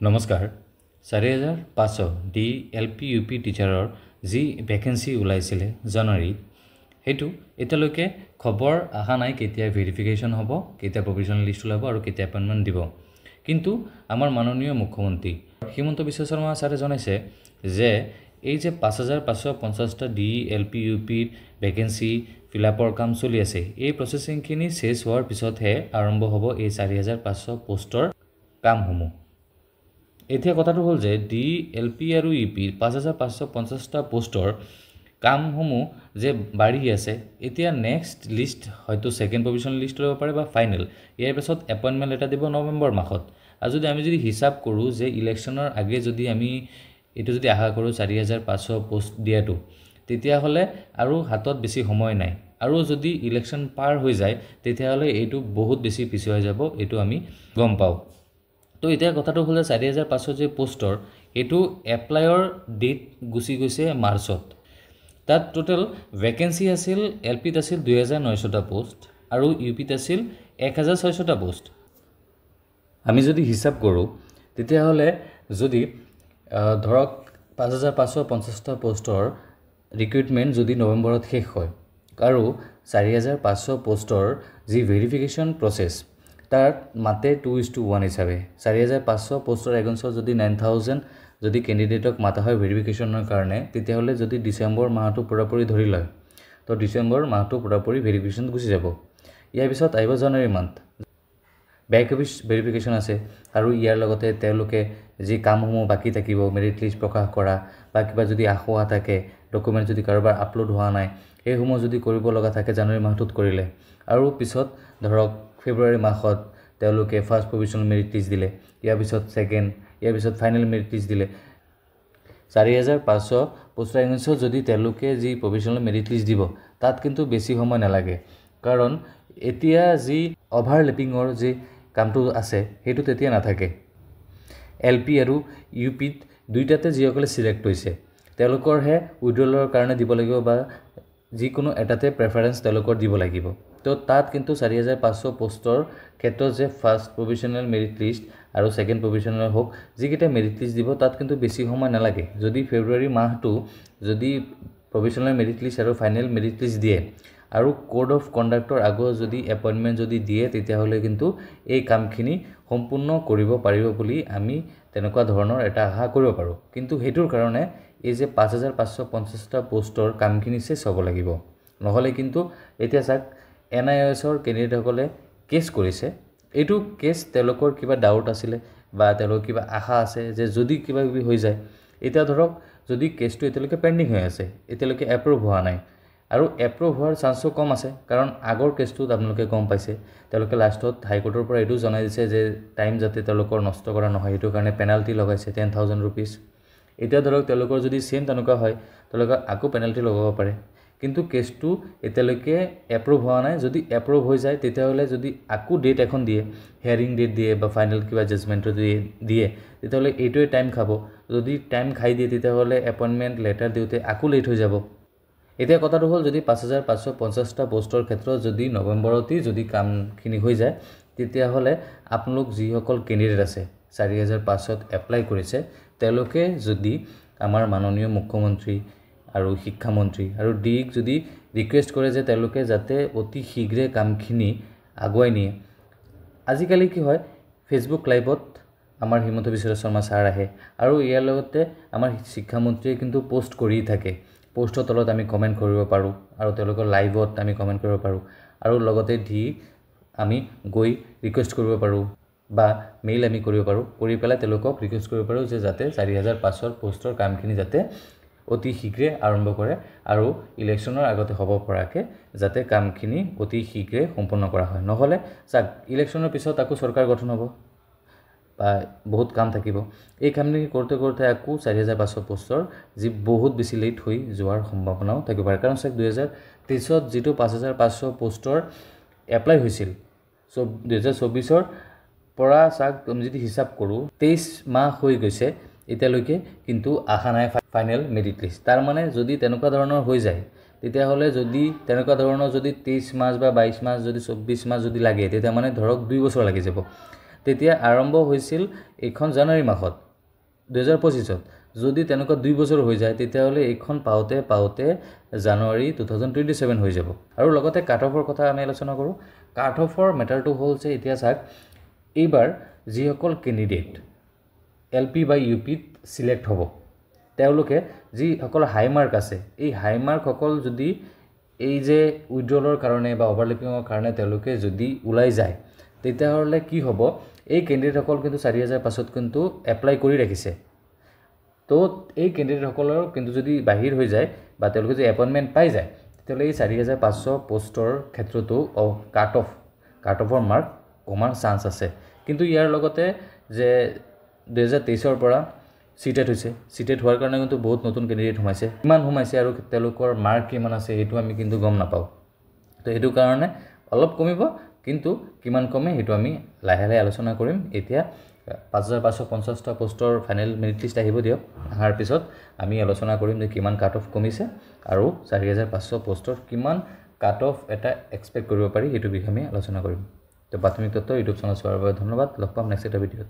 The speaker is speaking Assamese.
নমস্কাৰ 4500 ডি এলপি ইউপি টিচাৰৰ যি ভেকেন্সি ওলাইছিলে জানুৱাৰীত হেতু এতিয়ালৈকে খবৰ আহা নাই কেতিয়া ভেৰিফিকেশন হ'ব কেতিয়া প্ৰভিজনেল লিষ্ট ওলাব আৰু কেতিয়া এপইন্টমেন্ট দিব কিন্তু আমাৰ মাননীয় মুখ্যমন্ত্ৰী হিমন্ত বিশ্ব শৰ্মা ছাৰে জনাইছে যে এই যে 5550টা ডি এলপি ইউপি ভেকেন্সি ফিলআপৰ কাম চলি আছে এই প্ৰসেসিংখিনি শেষ হোৱাৰ পিছতহে আৰম্ভ হ'ব এই 4500 পোষ্টৰ কামসমূহ এতিয়া কথাটো হ'ল যে ডি এলপি আৰু ইপি 5550টা পোষ্টৰ কামসমূহ যে বাঢ়ি আছে এতিয়া নেক্সট লিষ্ট হয়তো সেকেন্ড প্ৰভিজনেল লিষ্ট ল'ব পাৰে বা ফাইনেল ইয়াৰ পিছত এপইন্টমেন্ট এটা দিব নৱেম্বৰ মাহত আৰু যদি আমি যদি হিসাব কৰো যে ইলেকশনৰ আগে যদি আমি এটো যদি আশা কৰো 4500 পোষ্ট দিয়াটো তেতিয়া হলে আৰু হাতত বেছি সময় নাই আৰু যদি ইলেকশন পাৰ হৈ যায় তেতিয়া হলে এটো বহুত বেছি পিছুৱাই যাব এটো আমি গম পাও তো এতিয়া কথাটো হ'ল 4500 যে পোষ্টৰ এটো এপ্লাইৰ ডেট গুছি গৈছে মাৰ্চত তাত টোটাল ভেকেন্সি আছিল এলপিত আছিল 2900টা পোষ্ট আৰু ইউপিত আছিল 1600টা পোষ্ট আমি যদি হিসাব কৰো তেতিয়া হলে যদি ধৰক 5550টা পোষ্টৰ ৰিক্ৰুটমেন্ট যদি নৱেম্বৰত শেষ হয় আৰু 4500 পোষ্টৰ যি ভেৰিফিকেশন প্ৰসেস তাৰ মাতে 2:1 হিচাপে 4500 পোষ্টৰ এগেইনষ্ট যদি 9000 যদি ক্যান্ডিডেটক মাতা হয় ভেৰিফিকেশনৰ কাৰণে তেতিয়া হলে যদি ডিসেম্বৰ মাহটো পুৰাপুৰি ধৰি লয় তো ডিসেম্বৰ মাহটো পুৰাপুৰি ভেৰিফিকেশন গুছি যাব ইয়াৰ পিছত আহিব জানুৱাৰী মান্থ বেক অফিস ভেৰিফিকেশন আছে আৰু ইয়াৰ লগতে তেওঁলোকে যি কামসমূহ বাকি থাকিব মেৰিট লিষ্ট প্ৰকাশ কৰা বা কিবা যদি আখোৱা থাকে ডকুমেন্ট যদি কাৰোবাৰ আপলোড হোৱা নাই এই সমূহ যদি কৰিব লগা থাকে জানুৱাৰী মাহটোত কৰিলে আৰু পিছত ধৰক ফেব্ৰুৱাৰী মাহত তেওঁলোকে ফাৰ্স্ট প্ৰভিজনেল মেৰিট লিষ্ট দিলে ইয়াৰ পিছত সেকেন্ড ইয়াৰ পিছত ফাইনেল মেৰিট লিষ্ট দিলে 4500 পোষ্টৰ এগেইনষ্ট যদি তেওঁলোকে যি প্ৰভিজনেল মেৰিট লিষ্ট দিব তাত কিন্তু বেছি সময় নালাগে কাৰণ এতিয়া যি ওভাৰলেপিংৰ যি কামটো আছে হেতু তেতিয়া নাথাকে এলপি আৰু ইউপিত দুইটাতে যিসকলে সিলেক্ট হৈছে তেওঁলোকৰ হে উইড্ৰলৰ কাৰণে দিব লাগিব বা যিকোনো এটাতে প্ৰেফাৰেন্স তেওঁলোকৰ দিব লাগিব তো তাত কিন্তু 4500 পোষ্টৰ ক্ষেত্ৰত যে ফাৰ্স্ট প্ৰভিজনেল মেৰিট লিষ্ট আৰু সেকেন্ড প্ৰভিজনেল হোক যিকিটা মেৰিট লিষ্ট দিব তাত কিন্তু বেছি সময় নালাগে যদি ফেব্ৰুৱাৰী মাহটো যদি প্ৰভিজনেল মেৰিট লিষ্ট আৰু ফাইনেল মেৰিট লিষ্ট দিয়ে আৰু কোড অফ কন্ডাক্টৰ আগৰ যদি এপইন্টমেন্ট যদি দিয়ে তেতিয়া হলে কিন্তু এই কামখিনি সম্পূৰ্ণ কৰিব পাৰিব বুলি আমি তেনেকুৱা ধৰণৰ এটা আশা কৰিব পাৰো কিন্তু হেতুৰ কাৰণে এই যে 5550টা পোষ্টৰ কামখিনি শেষ হ'ব লাগিব নহলে কিন্তু এতিয়া চাক এনআইএছৰ ক্যান্ডিডেটসকলে কেছ কৰিছে এটো কেছ তেওঁলোকৰ কিবা ডাউট আছিল বা তেওঁলোকৰ কিবা আশা আছে যে যদি কিবা হৈ যায় এটা ধৰক যদি কেছটো এতিয়ালৈকে পেন্ডিং হৈ আছে এতিয়ালৈকে এপ্ৰুভ হোৱা নাই আৰু এপ্ৰুভ হোৱাৰ চান্সও কম আছে কাৰণ আগৰ কেছটো আপোনালোকে গম পাইছে তেওঁলোকে লাষ্টত হাইকোৰ্টৰ পৰা এটো জনাই দিছে যে টাইম যাতে তেওঁলোকৰ নষ্ট কৰা নহয় এটো কাৰণে পেনাল্টি লগাইছে 10000 रुपीस এটা ধৰক তেওঁলোকৰ যদি সেম তেনেকুৱা হয় তেওঁলোকে আকো পেনাল্টি লগাব পাৰে কিন্তু কেছটো এতিয়ালৈকে এপ্ৰুভ হোৱা নাই যদি এপ্ৰুভ হৈ যায় তেতিয়া হলে যদি আকো ডেট এখন দিয়ে হিয়াৰিং ডেট দিয়ে বা ফাইনেল কিবা জাজমেন্ট দিয়ে তেতিয়া হলে এইটোৱে টাইম খাব যদি টাইম খাই দিয়ে তেতিয়া হলে এপইন্টমেন্ট লেটাৰ দিওতে আকো লেট হৈ যাব এতিয়া কথাটো হ'ল যদি 5550টা পোষ্টৰ ক্ষেত্ৰত যদি নৱেম্বৰতে যদি কামখিনি হৈ যায় তেতিয়া হলে আপোনালোক যিসকল ক্যান্ডিডেট আছে 4500ত এপ্লাই কৰিছে তেওঁলোকে যদি আমাৰ মাননীয় মুখ্যমন্ত্ৰী আৰু শিক্ষা মন্ত্ৰী আৰু ডিক যদি ৰিকুৱেষ্ট কৰে যে তেওঁলোকে যাতে অতি শীঘ্ৰে কামখিনি আগুৱাই নিয়ে আজিকালি কি হয় ফেসবুক লাইভত আমাৰ হিমন্ত বিশ্ব শৰ্মা ছাৰ আহে আৰু ইয়াৰ লগতে আমাৰ শিক্ষা মন্ত্ৰীয়ে কিন্তু পোষ্ট কৰি থাকে পোষ্টৰ তলত আমি কমেন্ট কৰিব পাৰো আৰু তেওঁলোকৰ লাইভত আমি কমেন্ট কৰিব পাৰো আৰু লগতে আমি গৈ ৰিকুৱেষ্ট কৰিব পাৰো বা মেইল আমি কৰিব পাৰো কৰি পেলাই তেওঁলোকক ৰিকুৱেষ্ট কৰিব পাৰো যে যাতে 4500 পোষ্টৰ কামখিনি যাতে অতি শীঘ্ৰে আৰম্ভ কৰে আৰু ইলেকশনৰ আগতে হ'ব পৰাকে যাতে কামখিনি অতি শীঘ্ৰে সম্পূৰ্ণ কৰা হয় নহলে চাক ইলেকশনৰ পিছত আকো চৰকাৰ গঠন হ'ব বা বহুত কাম থাকিব এই কামনি কৰতে কৰতে আকো 4500 পোষ্টৰ যি বহুত বেছি লেট হৈ যোৱাৰ সম্ভাৱনাও থাকিব পাৰে কাৰণ চাক 2023ত যেটো 5500 পোষ্টৰ এপ্লাই হৈছিল সো 2024ৰ পৰা চাক আমি যদি হিসাব কৰো 23 মাহ হৈ গৈছে এতিয়ালৈকে কিন্তু আহা নাই ফাইনেল মেৰিট লিষ্ট তাৰ মানে যদি তেনেকুৱা ধৰণৰ হৈ যায় তেতিয়া হলে যদি তেনেকুৱা ধৰণৰ যদি 23 মাহ বা 22 মাহ যদি 24 মাহ যদি লাগে তেতিয়া মানে ধৰক 2 বছৰ লাগি যাব তেতিয়া আৰম্ভ হৈছিল এইখন জানুৱাৰী মাহত 2025ত যদি তেনেকুৱা 2 বছৰ হৈ যায় তেতিয়াহ'লে এইখন পাওঁতে পাওঁতে জানুৱাৰী 2027 হৈ যাব আৰু লগতে কাট অফৰ কথা আমি আলোচনা কৰোঁ কাট অফৰ মেটাৰটো হ'ল যে এতিয়া চাওক এইবাৰ যিসকল কেণ্ডিডেট LP বা UPত সিলেক্ট হ'ব তেওঁলোকে যিসকল হাই মাৰ্ক আছে এই হাই মাৰ্কসকল যদি এই যে উইথড্ৰলৰ কাৰণে বা অভাৰলেপিঙৰ কাৰণে তেওঁলোকে যদি ওলাই যায় তেতিয়াহ'লে কি হ'ব এই কেণ্ডিডেটসকল কিন্তু 4500 কিন্তু এপ্লাই কৰি ৰাখিছে তো এই কেণ্ডিডেটসকলৰ কিন্তু যদি বাহিৰ হৈ যায় বা তেওঁলোকে যদি এপইণ্টমেণ্ট পাই যায় তেতিয়াহ'লে এই 4500 পোষ্টৰ ক্ষেত্ৰতো কাট অফৰ মাৰ্ক কমাৰ চান্স আছে কিন্তু ইয়াৰ লগতে যে 2023ৰ পৰা সিটেট হৈছে সিটেট হোৱাৰ কাৰণে কিন্তু বহুত নতুন কেণ্ডিডেট সোমাইছে কিমান সোমাইছে আৰু তেওঁলোকৰ মাৰ্ক কিমান আছে সেইটো আমি কিন্তু গম নাপাওঁ তো সেইটো কাৰণে অলপ কমিব কিন্তু কিমান কমে সেইটো আমি লাহে লাহে আলোচনা কৰিম এতিয়া 5550টা পোষ্টৰ ফাইনেল মেৰিট লিষ্ট আহিব দিয়ক অহাৰ পিছত আমি আলোচনা কৰিম যে কিমান কাট অফ কমিছে আৰু 4500 পোষ্টৰ কিমান কাট অফ এটা এক্সপেক্ট কৰিব পাৰি সেইটো বিষয়ে আমি আলোচনা কৰিম তো প্ৰাথমিক তত্ত্ব ইউটিউব চেনেল চোৱাৰ বাবে ধন্যবাদ লগ পাম নেক্সট এটা ভিডিঅ'ত